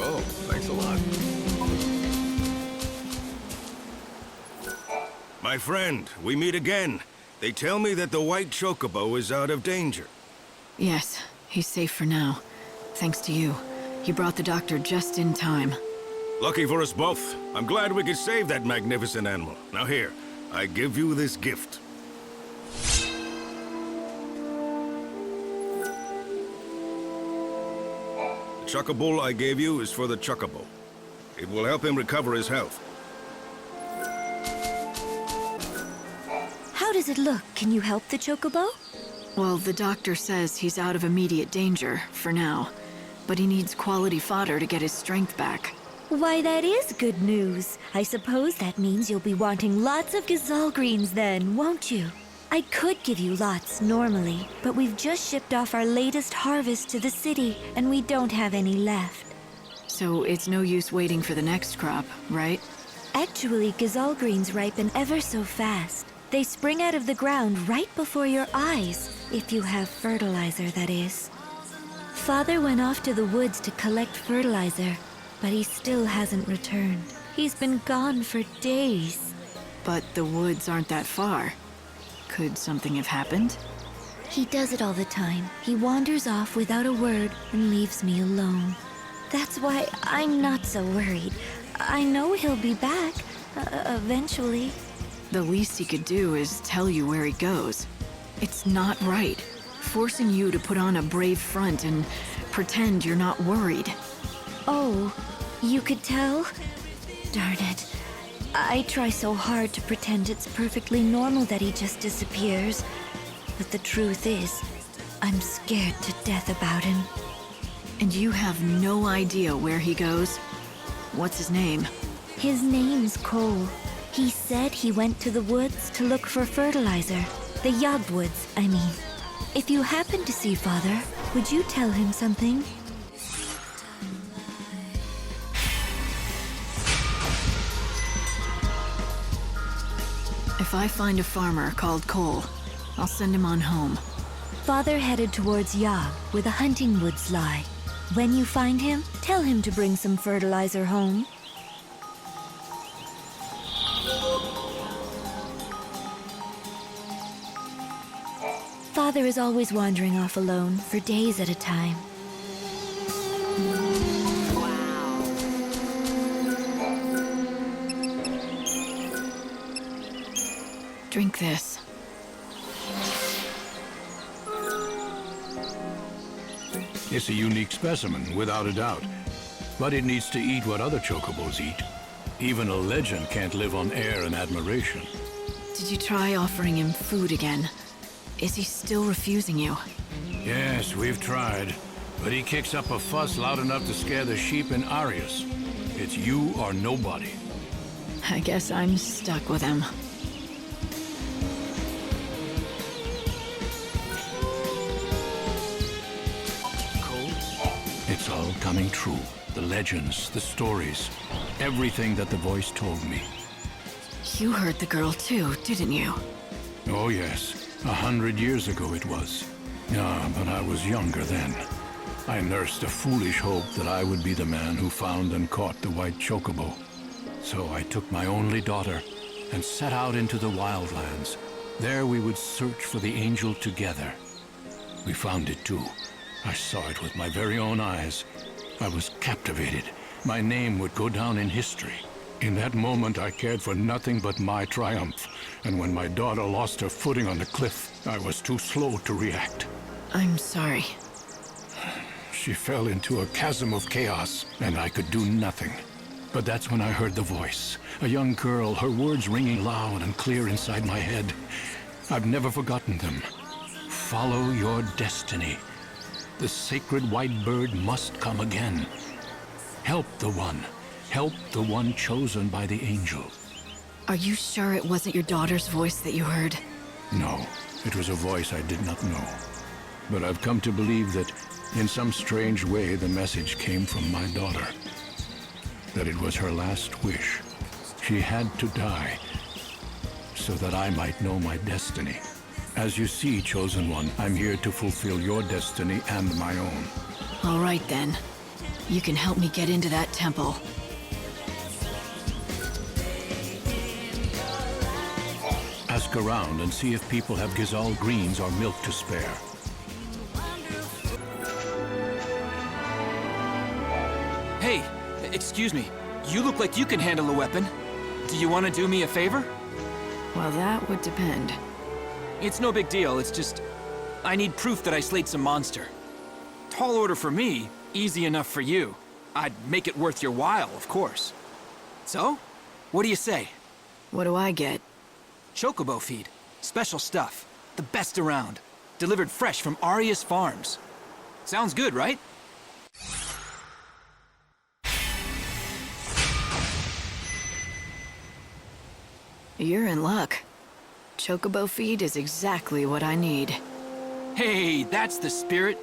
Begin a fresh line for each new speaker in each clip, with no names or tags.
Oh, thanks a lot.
My friend, we meet again. They tell me that the white chocobo is out of danger.
Yes, he's safe for now. Thanks to you. You brought the doctor just in time.
Lucky for us both. I'm glad we could save that magnificent animal. Now here, I give you this gift. The chocobo I gave you is for the chocobo. It will help him recover his health.
How does it look? Can you help the chocobo?
Well, the doctor says he's out of immediate danger, for now. But he needs quality fodder to get his strength back.
Why, that is good news. I suppose that means you'll be wanting lots of gazelle greens then, won't you? I could give you lots normally, but we've just shipped off our latest harvest to the city, and we don't have any left.
So it's no use waiting for the next crop, right?
Actually, gazelle greens ripen ever so fast. They spring out of the ground right before your eyes, if you have fertilizer, that is. Father went off to the woods to collect fertilizer, but he still hasn't returned. He's been gone for days.
But the woods aren't that far. Could something have happened?
He does it all the time. He wanders off without a word and leaves me alone. That's why I'm not so worried. I know he'll be back, eventually.
The least he could do is tell you where he goes. It's not right. Forcing you to put on a brave front and pretend you're not worried.
Oh, you could tell? Darn it. I try so hard to pretend it's perfectly normal that he just disappears. But the truth is, I'm scared to death about him.
And you have no idea where he goes? What's his name?
His name's Cole. He said he went to the woods to look for fertilizer. The Yogwoods, I mean. If you happen to see Father, would you tell him something?
If I find a farmer called Cole, I'll send him on home.
Father headed towards Yog, where the hunting woods lie. When you find him, tell him to bring some fertilizer home. Father is always wandering off alone, for days at a time.
Drink this.
It's a unique specimen, without a doubt. But it needs to eat what other chocobos eat. Even a legend can't live on air and admiration.
Did you try offering him food again? Is he still refusing you?
Yes, we've tried. But he kicks up a fuss loud enough to scare the sheep in Arius. It's you or nobody.
I guess I'm stuck with him.
It's all coming true. The legends, the stories, everything that the voice told me.
You heard the girl too, didn't you?
Oh yes, 100 years ago it was. Ah, but I was younger then. I nursed a foolish hope that I would be the man who found and caught the white chocobo. So I took my only daughter and set out into the wildlands. There we would search for the angel together. We found it too. I saw it with my very own eyes. I was captivated. My name would go down in history. In that moment, I cared for nothing but my triumph. And when my daughter lost her footing on the cliff, I was too slow to react.
I'm sorry.
She fell into a chasm of chaos, and I could do nothing. But that's when I heard the voice. A young girl, her words ringing loud and clear inside my head. I've never forgotten them. Follow your destiny. The sacred white bird must come again. Help the one. Help the one chosen by the angel.
Are you sure it wasn't your daughter's voice that you heard?
No, it was a voice I did not know. But I've come to believe that, in some strange way, the message came from my daughter. That it was her last wish. She had to die, so that I might know my destiny. As you see, Chosen One, I'm here to fulfill your destiny and my own.
All right then. You can help me get into that temple.
Ask around and see if people have Gazal greens or milk to spare.
Hey, excuse me. You look like you can handle a weapon. Do you want to do me a favor?
Well, that would depend.
It's no big deal, it's just... I need proof that I slayed some monster. Tall order for me, easy enough for you. I'd make it worth your while, of course. So, what do you say?
What do I get?
Chocobo feed. Special stuff. The best around. Delivered fresh from Arias Farms. Sounds good, right?
You're in luck. Chocobo feed is exactly what I need.
Hey, that's the spirit.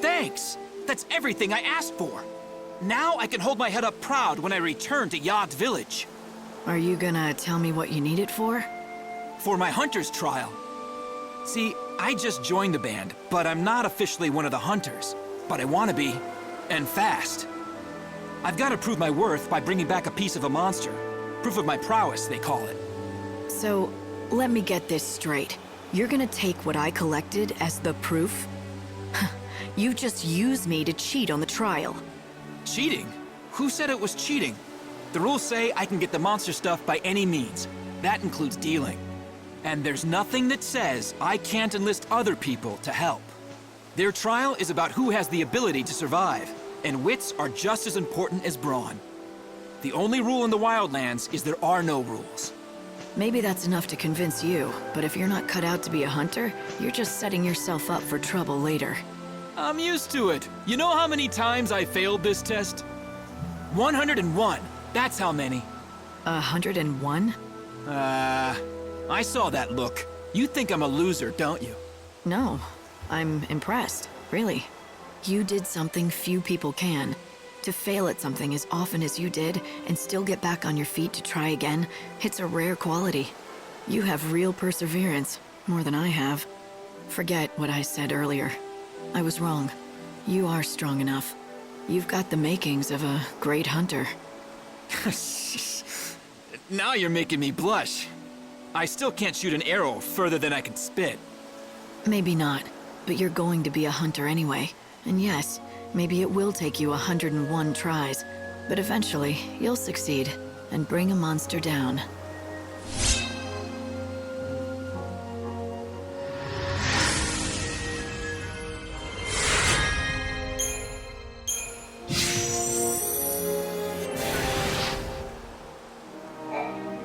Thanks! That's everything I asked for. Now I can hold my head up proud when I return to Yogg Village.
Are you gonna tell me what you need it for?
For my hunter's trial. See, I just joined the band, but I'm not officially one of the hunters. But I want to be, and fast. I've got to prove my worth by bringing back a piece of a monster. Proof of my prowess, they call it.
So, let me get this straight. You're gonna take what I collected as the proof? You just used me to cheat on the trial.
Cheating? Who said it was cheating? The rules say I can get the monster stuff by any means. That includes dealing. And there's nothing that says I can't enlist other people to help. Their trial is about who has the ability to survive, and wits are just as important as brawn. The only rule in the Wildlands is there are no rules.
Maybe that's enough to convince you, but if you're not cut out to be a hunter, you're just setting yourself up for trouble later.
I'm used to it. You know how many times I failed this test? 101. That's how many.
101?
I saw that look. You think I'm a loser, don't you?
No, I'm impressed, really. You did something few people can. To fail at something as often as you did and still get back on your feet to try again, it's a rare quality. You have real perseverance, more than I have. Forget what I said earlier. I was wrong. You are strong enough. You've got the makings of a great hunter.
Now you're making me blush. I still can't shoot an arrow further than I can spit.
Maybe not, but you're going to be a hunter anyway. And yes, maybe it will take you 101 tries, but eventually you'll succeed and bring a monster down.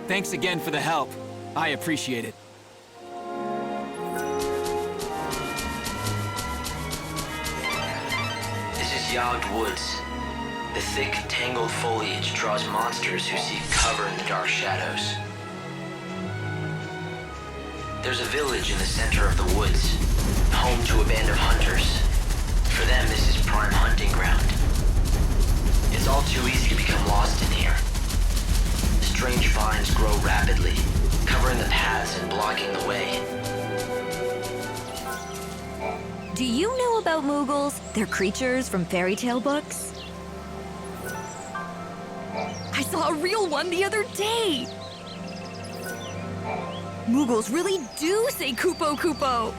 Thanks again for the help. I appreciate it.
This is Yogg Woods. The thick, tangled foliage draws monsters who seek cover in the dark shadows. There's a village in the center of the woods, home to a band of hunters. For them, this is prime hunting ground. It's all too easy to become lost in here. Strange vines grow rapidly, covering the paths and blocking the way.
Do you know about Moogles? They're creatures from fairy tale books. I saw a real one the other day. Moogles really do say Kupo Kupo.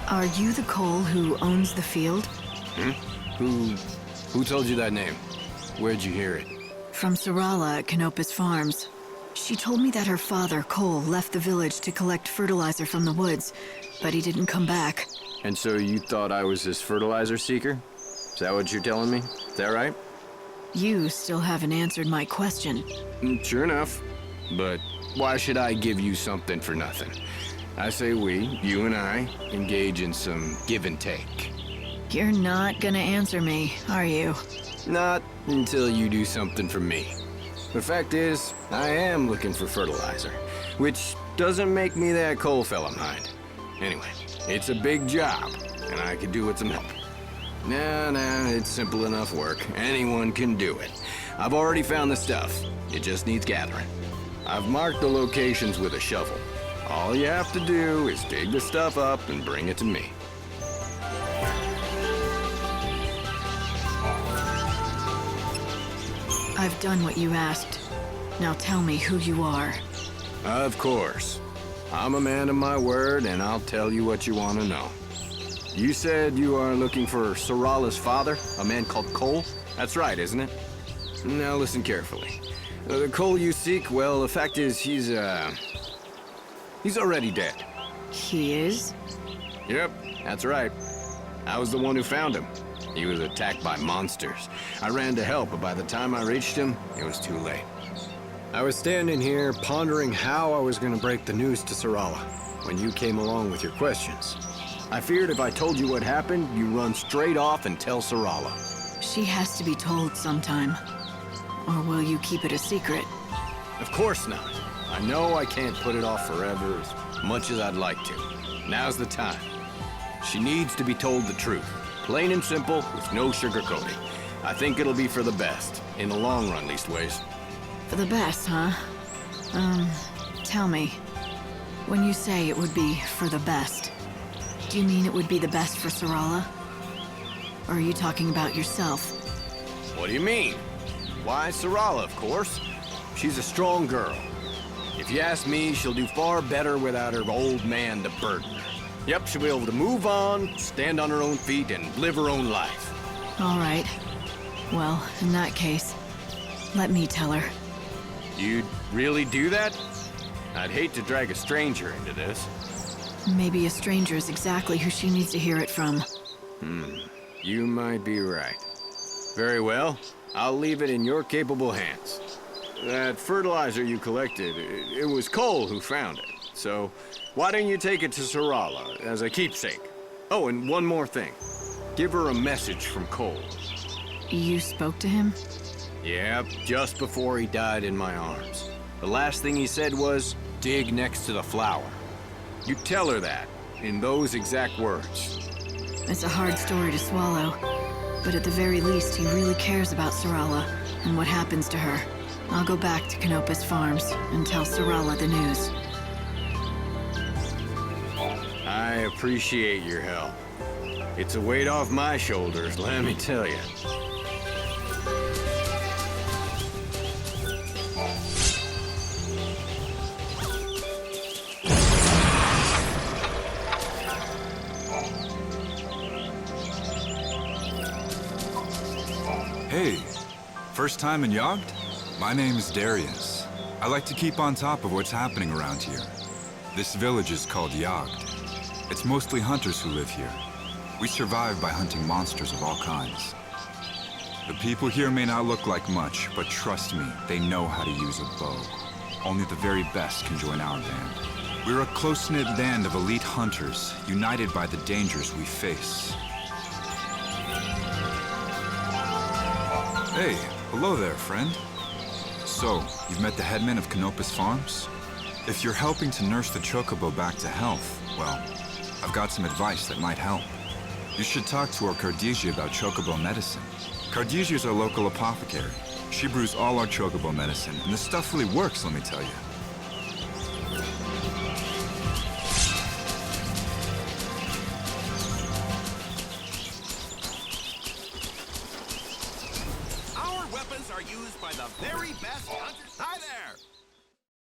Are you the Cole who owns the field?
Who told you that name? Where'd you hear it?
From Sarala at Canopus Farms. She told me that her father, Cole, left the village to collect fertilizer from the woods, but he didn't come back.
And so you thought I was this fertilizer seeker? Is that what you're telling me? Is that right?
You still haven't answered my question.
Sure enough. But why should I give you something for nothing? I say we, you and I, engage in some give and take.
You're not gonna answer me, are you?
Not until you do something for me. The fact is, I am looking for fertilizer, which doesn't make me that coal fella mind. Anyway, it's a big job, and I could do with some help. Nah, it's simple enough work. Anyone can do it. I've already found the stuff. It just needs gathering. I've marked the locations with a shovel. All you have to do is dig the stuff up and bring it to me.
I've done what you asked. Now tell me who you are.
Of course. I'm a man of my word, and I'll tell you what you want to know. You said you are looking for Sarala's father, a man called Cole? That's right, isn't it? Now listen carefully. The Cole you seek, well, the fact is he's already dead.
He is?
Yep, that's right. I was the one who found him. He was attacked by monsters. I ran to help, but by the time I reached him, it was too late. I was standing here pondering how I was going to break the news to Sarala when you came along with your questions. I feared if I told you what happened, you'd run straight off and tell Sarala.
She has to be told sometime. Or will you keep it a secret?
Of course not. I know I can't put it off forever as much as I'd like to. Now's the time. She needs to be told the truth. Plain and simple, with no sugarcoating. I think it'll be for the best. In the long run, leastways.
For the best, huh? Tell me. When you say it would be for the best, do you mean it would be the best for Sarala? Or are you talking about yourself?
What do you mean? Why, Sarala, of course. She's a strong girl. If you ask me, she'll do far better without her old man to burden her. Yep, she'll be able to move on, stand on her own feet, and live her own life.
All right. Well, in that case, let me tell her.
You'd really do that? I'd hate to drag a stranger into this.
Maybe a stranger is exactly who she needs to hear it from.
You might be right. Very well. I'll leave it in your capable hands. That fertilizer you collected, it was Cole who found it. So, why don't you take it to Sarala as a keepsake? Oh, and one more thing. Give her a message from Cole.
You spoke to him?
Yep, just before he died in my arms. The last thing he said was, dig next to the flower. You tell her that, in those exact words.
It's a hard story to swallow. But at the very least, he really cares about Sarala and what happens to her. I'll go back to Canopus Farms and tell Sarala the news.
I appreciate your help. It's a weight off my shoulders, let me tell you.
Hey, first time in Yogd? My name's Darius. I like to keep on top of what's happening around here. This village is called Yogd. It's mostly hunters who live here. We survive by hunting monsters of all kinds. The people here may not look like much, but trust me, they know how to use a bow. Only the very best can join our band. We're a close-knit band of elite hunters, united by the dangers we face. Hey, hello there, friend. So, you've met the headman of Canopus Farms? If you're helping to nurse the chocobo back to health, well, I've got some advice that might help. You should talk to our Cardesia about chocobo medicine. Cardesia's our local apothecary. She brews all our chocobo medicine, and the stuff really works, let me tell you.
Our weapons are used by the very best hunters. Hi there!